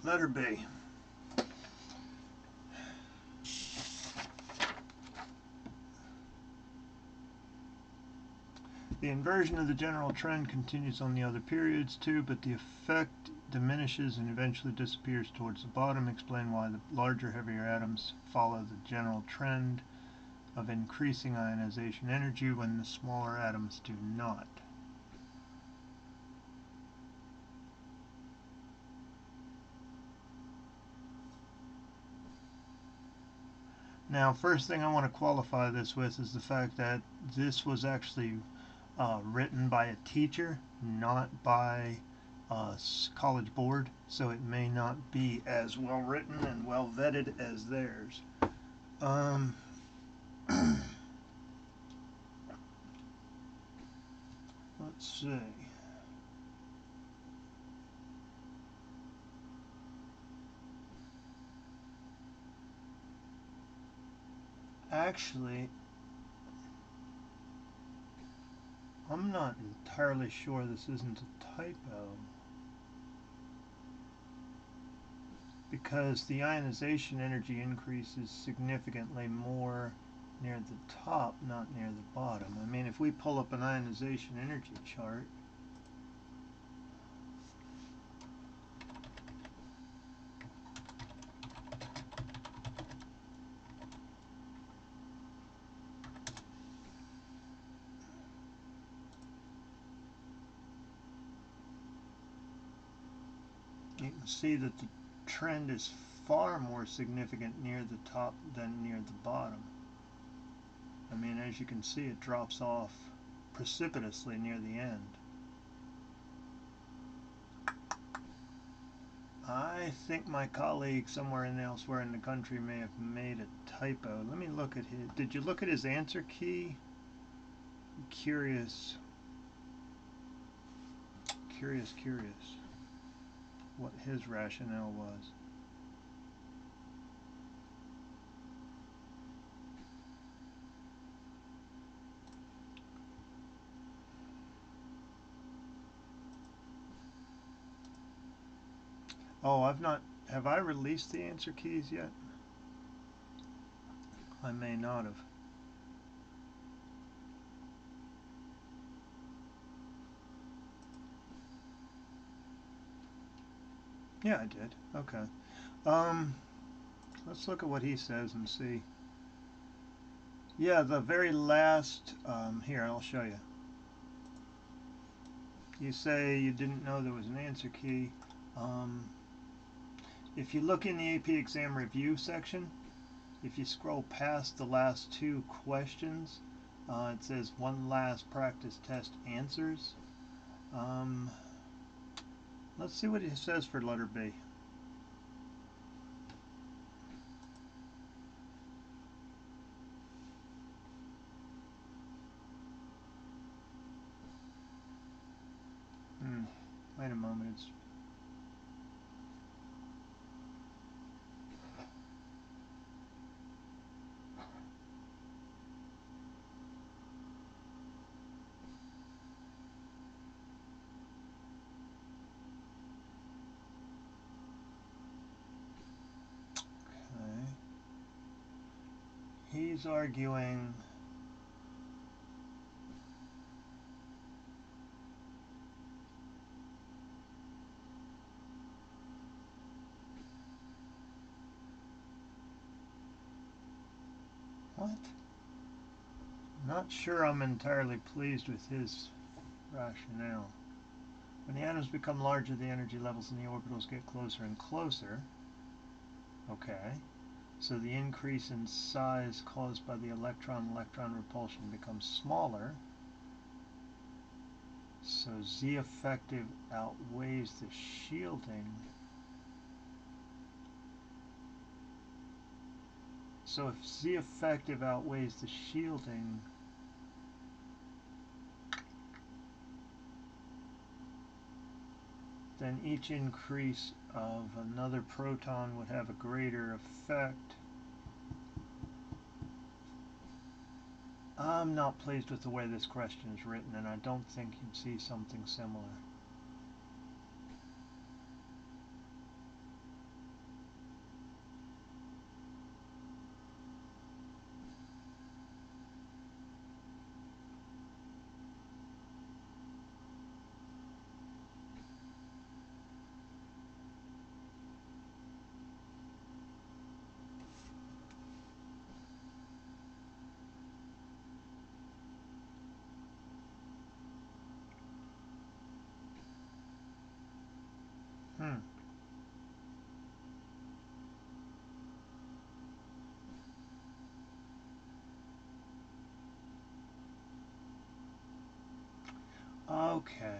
Letter B. The inversion of the general trend continues on the other periods too, but the effect diminishes and eventually disappears towards the bottom. Explain why the larger, heavier atoms follow the general trend of increasing ionization energy when the smaller atoms do not. Now, first thing I want to qualify this with is the fact that this was actually written by a teacher, not by a college board, so it may not be as well written and well vetted as theirs. Let's see. Actually, I'm not entirely sure this isn't a typo, because the ionization energy increases significantly more near the top, not near the bottom. I mean, if we pull up an ionization energy chart, you can see that the trend is far more significant near the top than near the bottom. I mean, as you can see, it drops off precipitously near the end. I think my colleague somewhere elsewhere in the country may have made a typo. Let me look at his. Did you look at his answer key? I'm curious what his rationale was. Oh, have I released the answer keys yet? I may not have. Yeah, I did. Okay. Let's look at what he says and see. Yeah, the very last, here, I'll show you. You say you didn't know there was an answer key. If you look in the AP exam review section, if you scroll past the last two questions, it says one last practice test answers. Let's see what it says for letter B. Wait a moment. Okay. He's arguing what? Not sure I'm entirely pleased with his rationale. When the atoms become larger, the energy levels in the orbitals get closer and closer. Okay. So the increase in size caused by the electron-electron repulsion becomes smaller. So Z effective outweighs the shielding. So if Z effective outweighs the shielding, then each increase of another proton would have a greater effect. I'm not pleased with the way this question is written, and I don't think you'd see something similar. Hmm. Okay.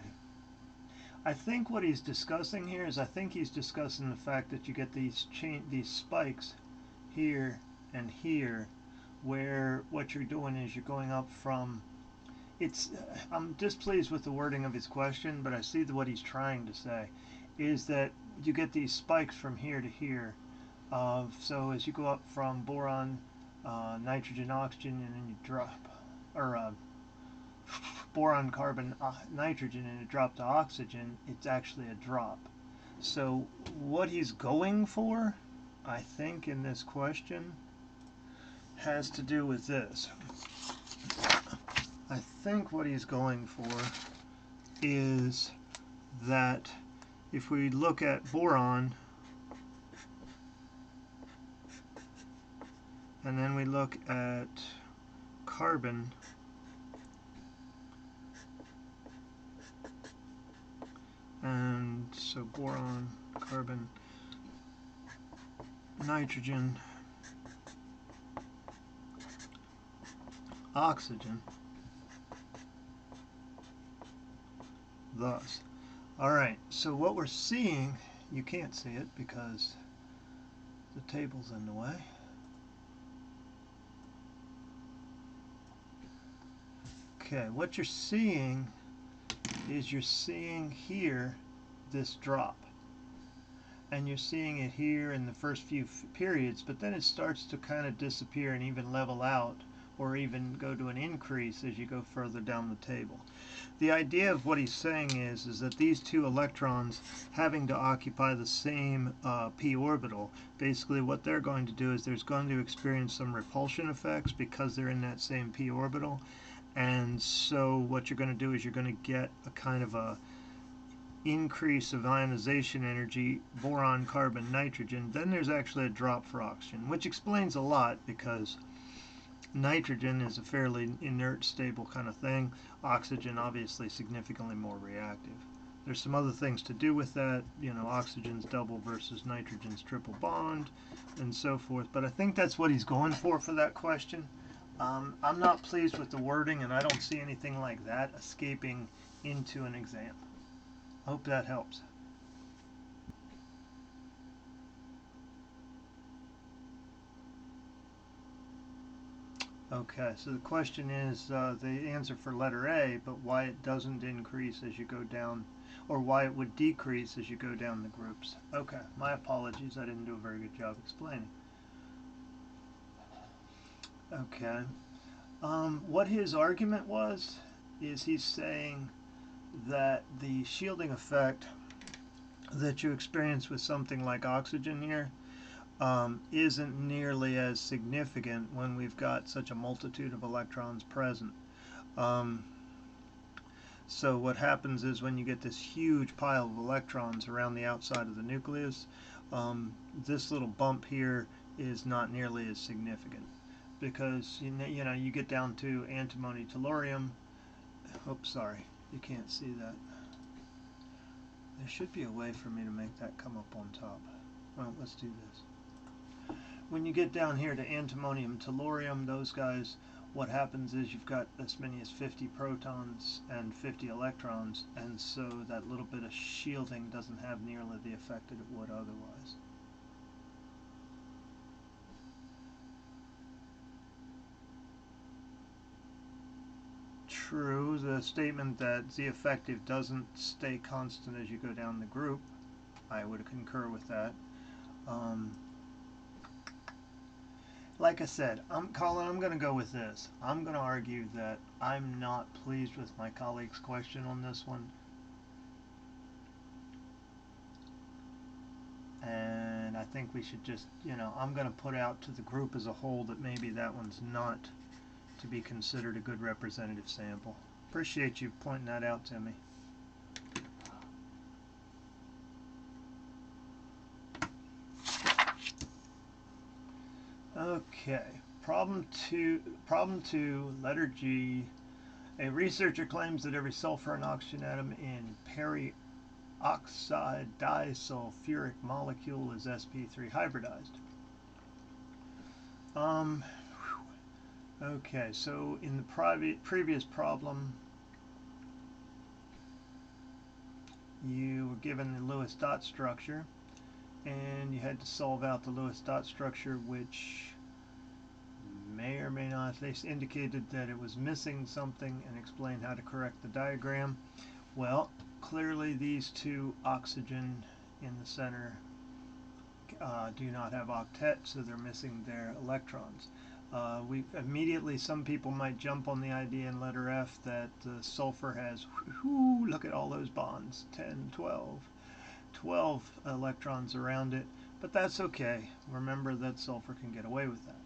I think what he's discussing here is I think he's discussing the fact that you get these spikes here and here, where what you're doing is you're going up from it's I'm displeased with the wording of his question, but I see what he's trying to say is that you get these spikes from here to here. So as you go up from boron, nitrogen, oxygen, and then you drop, or boron, carbon, nitrogen, and a drop to oxygen, it's actually a drop. So what he's going for, I think, in this question has to do with this. I think what he's going for is that if we look at boron and then we look at carbon, and so boron, carbon, nitrogen, oxygen, thus. Alright, so what we're seeing, you can't see it because the table's in the way. Okay, what you're seeing is you're seeing here this drop. And you're seeing it here in the first few periods, but then it starts to kind of disappear and even level out, or even go to an increase as you go further down the table. The idea of what he's saying is that these two electrons having to occupy the same p orbital, basically what they're going to do is there's going to experience some repulsion effects because they're in that same p orbital, and so what you're going to do is you're going to get a kind of a increase of ionization energy, boron, carbon, nitrogen. Then there's actually a drop for oxygen, which explains a lot because nitrogen is a fairly inert, stable kind of thing. Oxygen, obviously, significantly more reactive. There's some other things to do with that, you know, oxygen's double versus nitrogen's triple bond, and so forth. But I think that's what he's going for that question. I'm not pleased with the wording, and I don't see anything like that escaping into an exam. Hope that helps. Okay, so the question is the answer for letter A, but why it doesn't increase as you go down, or why it would decrease as you go down the groups. Okay, my apologies, I didn't do a very good job explaining. Okay, what his argument was is he's saying that the shielding effect that you experience with something like oxygen here isn't nearly as significant when we've got such a multitude of electrons present. So what happens is when you get this huge pile of electrons around the outside of the nucleus, this little bump here is not nearly as significant because you know you get down to antimony, tellurium. Oops, sorry, you can't see that. There should be a way for me to make that come up on top. Well, let's do this. When you get down here to antimonium, tellurium, those guys, what happens is you've got as many as 50 protons and 50 electrons, and so that little bit of shielding doesn't have nearly the effect that it would otherwise. True, the statement that Z effective doesn't stay constant as you go down the group, I would concur with that. Like I said, Colin, I'm going to go with this. I'm going to argue that I'm not pleased with my colleague's question on this one. And I think we should just, you know, I'm going to put out to the group as a whole that maybe that one's not to be considered a good representative sample. Appreciate you pointing that out to me. Okay, problem two, letter G. A researcher claims that every sulfur and oxygen atom in oxide disulfuric molecule is sp3 hybridized. Okay, so in the previous problem, you were given the Lewis dot structure, and you had to solve out the Lewis dot structure, which may or may not, they indicated that it was missing something and explained how to correct the diagram. Well, clearly these two oxygen in the center do not have octet, so they're missing their electrons. Some people might jump on the idea in letter F that sulfur has, look at all those bonds, 10, 12 electrons around it, but that's okay. Remember that sulfur can get away with that.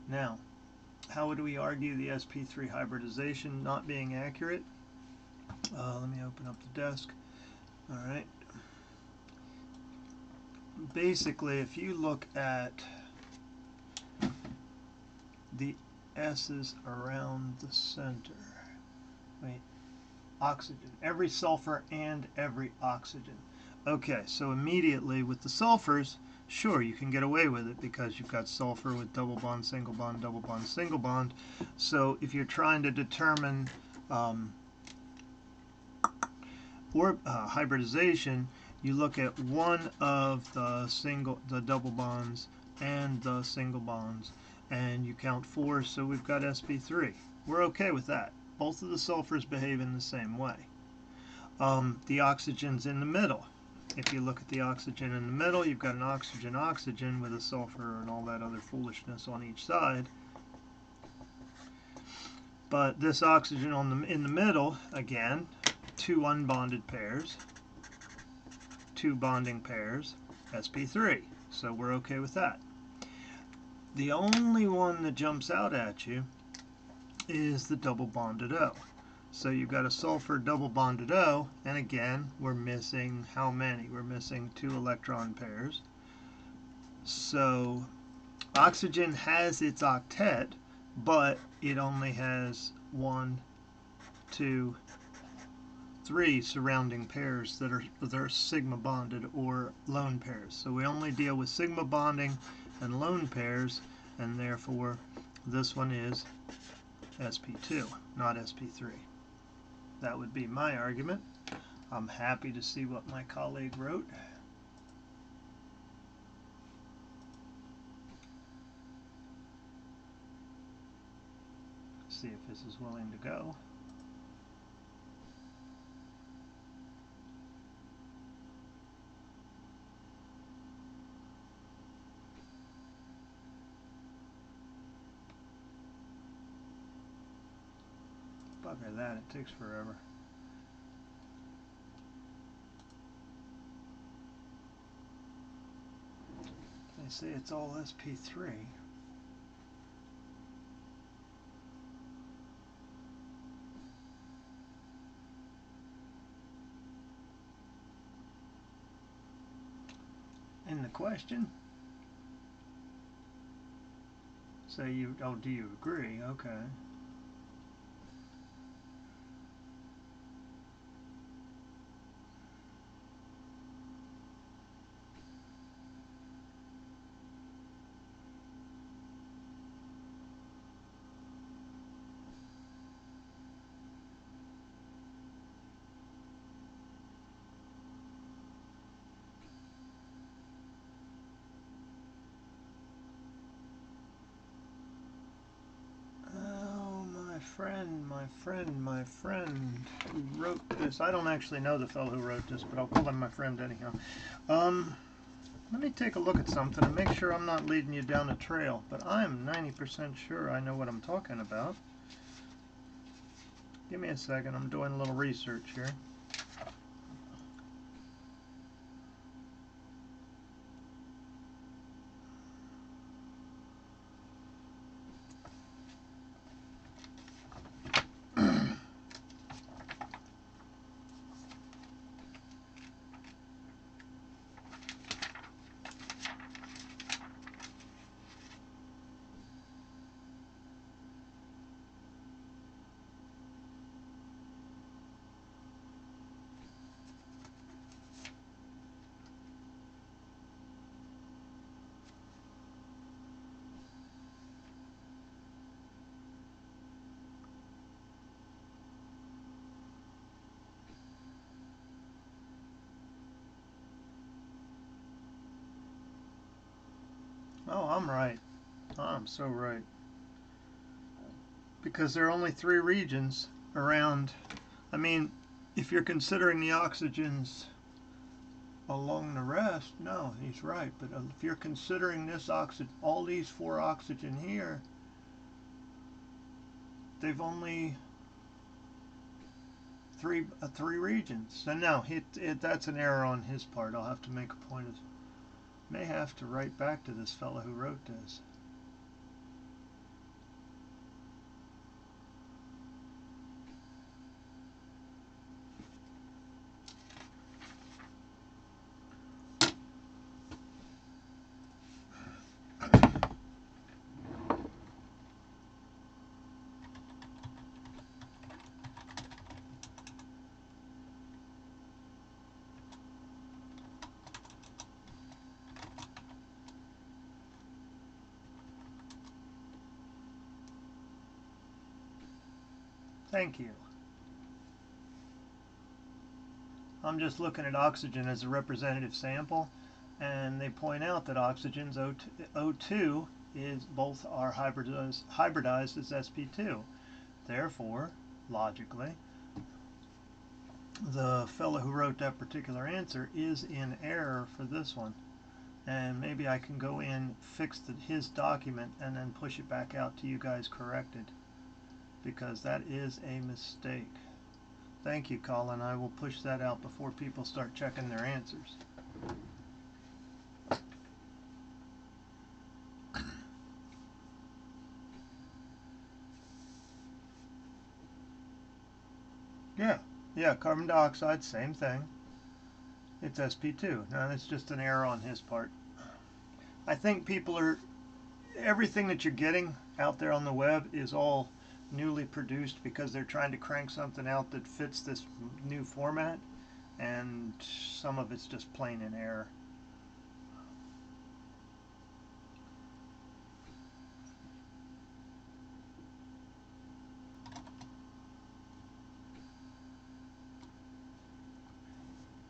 Now, how would we argue the sp3 hybridization not being accurate? Let me open up the desk. All right. Basically, if you look at the S's around the center, wait, oxygen, every sulfur and every oxygen. Okay, so immediately with the sulfurs, sure, you can get away with it because you've got sulfur with double bond, single bond, double bond, single bond. So if you're trying to determine hybridization, you look at one of the double bonds and the single bonds, and you count 4, so we've got sp3. We're okay with that. Both of the sulfurs behave in the same way. The oxygen's in the middle. If you look at the oxygen in the middle, you've got an oxygen with a sulfur and all that other foolishness on each side. But this oxygen in the middle, again, 2 unbonded pairs, 2 bonding pairs, sp3. So we're okay with that. The only one that jumps out at you is the double bonded O. So you've got a sulfur double bonded O, and again, we're missing how many? We're missing 2 electron pairs. So oxygen has its octet, but it only has 1, 2, 3 surrounding pairs that are sigma bonded or lone pairs. So we only deal with sigma bonding and lone pairs, and therefore this one is sp2, not sp3. That would be my argument. I'm happy to see what my colleague wrote. See if this is willing to go. Bugger that, it takes forever. They say it's all sp3. In the question, say do you agree? Okay. My friend who wrote this. I don't actually know the fellow who wrote this, but I'll call him my friend anyhow. Let me take a look at something and make sure I'm not leading you down a trail, but I'm 90% sure I know what I'm talking about. Give me a second, I'm doing a little research here. Oh, I'm right. I'm so right. Because there are only 3 regions around. I mean, if you're considering the oxygens along the rest, no, he's right. But if you're considering this oxygen, all these 4 oxygen here, they've only three regions. So no, that's an error on his part. I'll have to make a point of. May have to write back to this fellow who wrote this. Thank you. I'm just looking at oxygen as a representative sample, and they point out that oxygen's O2 is both are hybridized as sp2. Therefore, logically, the fellow who wrote that particular answer is in error for this one. And maybe I can go in, fix his document, and then push it back out to you guys corrected, because that is a mistake. Thank you, Colin. I will push that out before people start checking their answers. Yeah, carbon dioxide, same thing. It's sp2. Now, it's just an error on his part. I think everything that you're getting out there on the web is all newly produced because they're trying to crank something out that fits this new format, and some of it's just plain in error.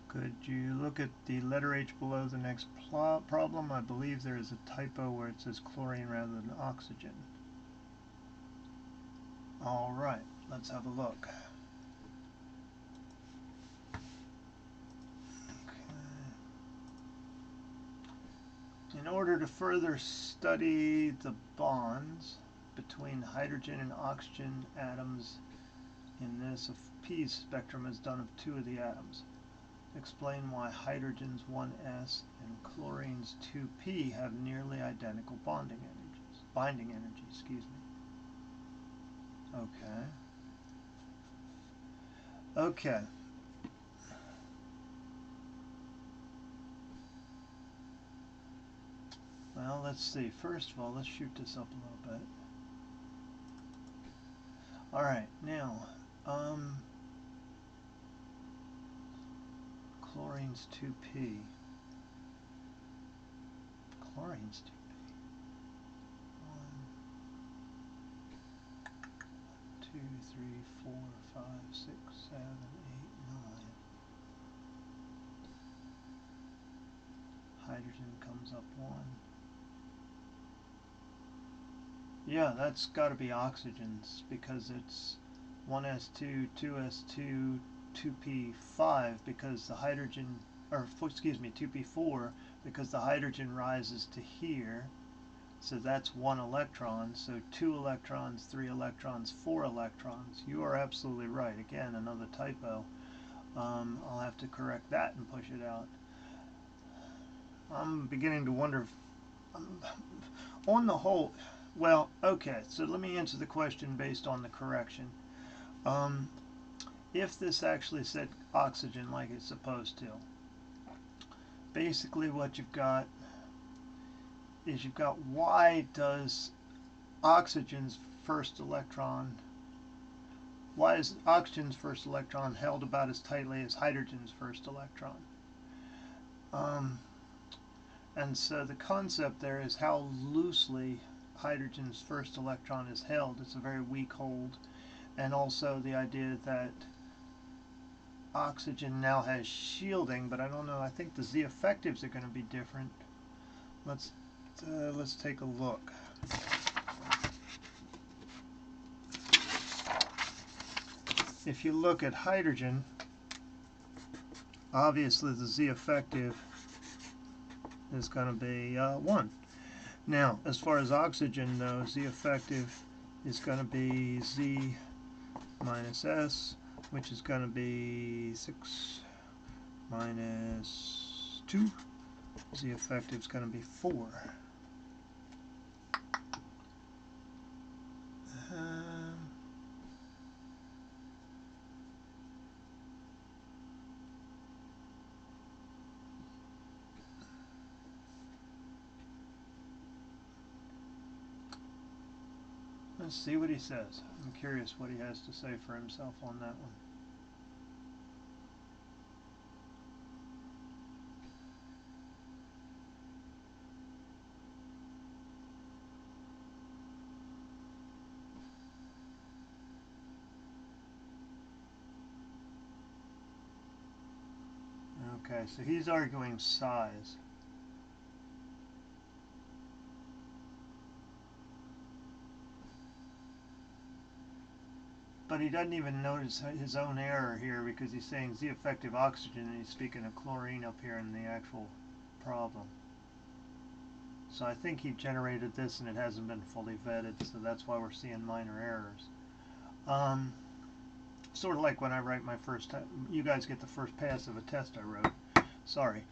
Could you look at the letter H below the next problem? I believe there is a typo where it says chlorine rather than oxygen. All right, let's have a look. In order to further study the bonds between hydrogen and oxygen atoms in this P spectrum is done of 2 of the atoms. Explain why hydrogen's 1s and chlorine's 2p have nearly identical binding energy, excuse me. Okay. Well, let's see. First of all, let's shoot this up a little bit. All right, now, chlorine's 2p. Chlorine's 2p. 1, 2, 3, 4, 5, 6, 7, 8, 9. Hydrogen comes up 1. Yeah, that's got to be oxygens because it's 1s2, 2s2, 2p5 because the hydrogen, or excuse me, 2p4 because the hydrogen rises to here. So that's 1 electron. So 2 electrons, 3 electrons, 4 electrons. You are absolutely right. Again, another typo. I'll have to correct that and push it out. I'm beginning to wonder if, on the whole, well, okay, so let me answer the question based on the correction. If this actually said oxygen like it's supposed to, basically what you've got is why does oxygen's first electron, why is oxygen's first electron held about as tightly as hydrogen's first electron? And so the concept there is how loosely hydrogen's first electron is held. It's a very weak hold. And also the idea that oxygen now has shielding, but I don't know. I think the Z effectives are going to be different. Let's let's take a look. If you look at hydrogen, obviously the Z effective is going to be 1. Now, as far as oxygen though, Z effective is going to be Z minus S, which is going to be 6 minus 2. Z effective is going to be 4. Let's see what he says. I'm curious what he has to say for himself on that one. Okay, so he's arguing size. But he doesn't even notice his own error here because he's saying Z effective oxygen and he's speaking of chlorine up here in the actual problem. So I think he generated this and it hasn't been fully vetted, so that's why we're seeing minor errors. Sort of like when I write my first time, you guys get the first pass of a test I wrote. Sorry.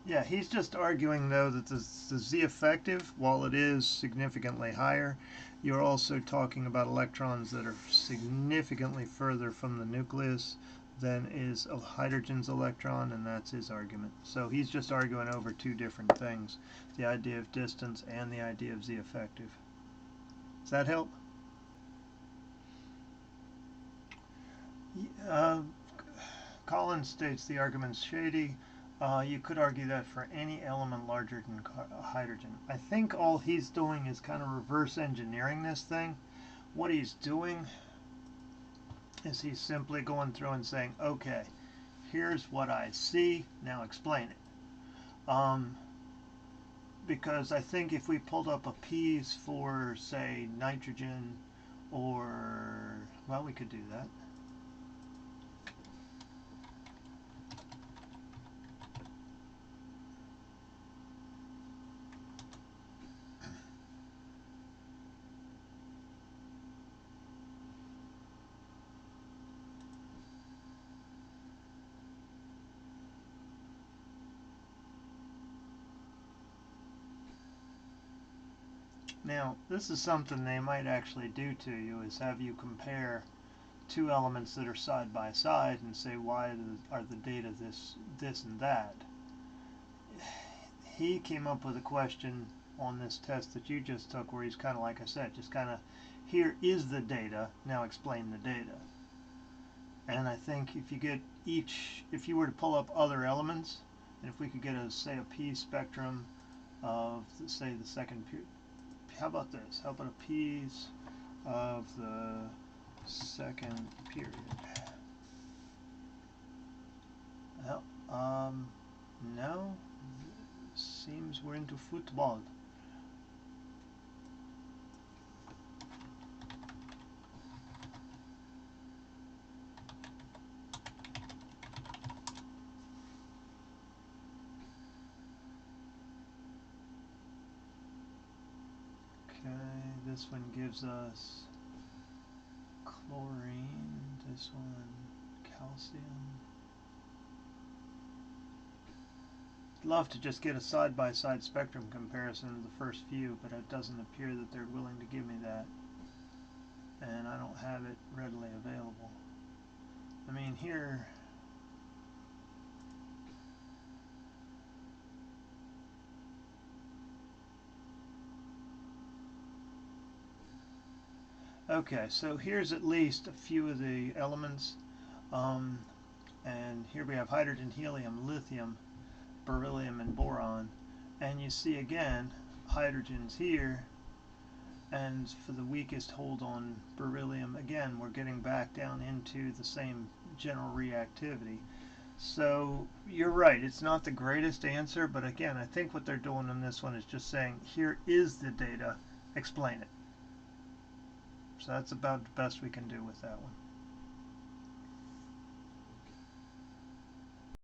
Yeah, he's just arguing though that the Z effective, while it is significantly higher, you're also talking about electrons that are significantly further from the nucleus than is a hydrogen's electron, and that's his argument. So he's just arguing over two different things, the idea of distance and the idea of Z effective. Does that help? Collins states the argument's shady. You could argue that for any element larger than hydrogen. I think all he's doing is kind of reverse engineering this thing. What he's doing is he's simply going through and saying, okay, here's what I see, now explain it. Because I think if we pulled up a P's for, say, nitrogen, or, well, we could do that. Now, this is something they might actually do to you, is have you compare two elements that are side by side and say why are the data this and that. He came up with a question on this test that you just took where he's kind of, like I said, just kind of, here is the data, now explain the data. And I think if you get if you were to pull up other elements, and if we could get say a P spectrum of, say, the second period. How about this? How about a P's of the second period? Well, no. Seems we're into football. Okay, this one gives us chlorine, this one calcium. I'd love to just get a side-by-side spectrum comparison of the first few, but it doesn't appear that they're willing to give me that. And I don't have it readily available. I mean, here, okay, so here's at least a few of the elements, and here we have hydrogen, helium, lithium, beryllium, and boron, and you see again hydrogen's here, and for the weakest hold on beryllium, again we're getting back down into the same general reactivity. So you're right, it's not the greatest answer, but again, I think what they're doing in this one is just saying, here is the data, explain it. So that's about the best we can do with that one.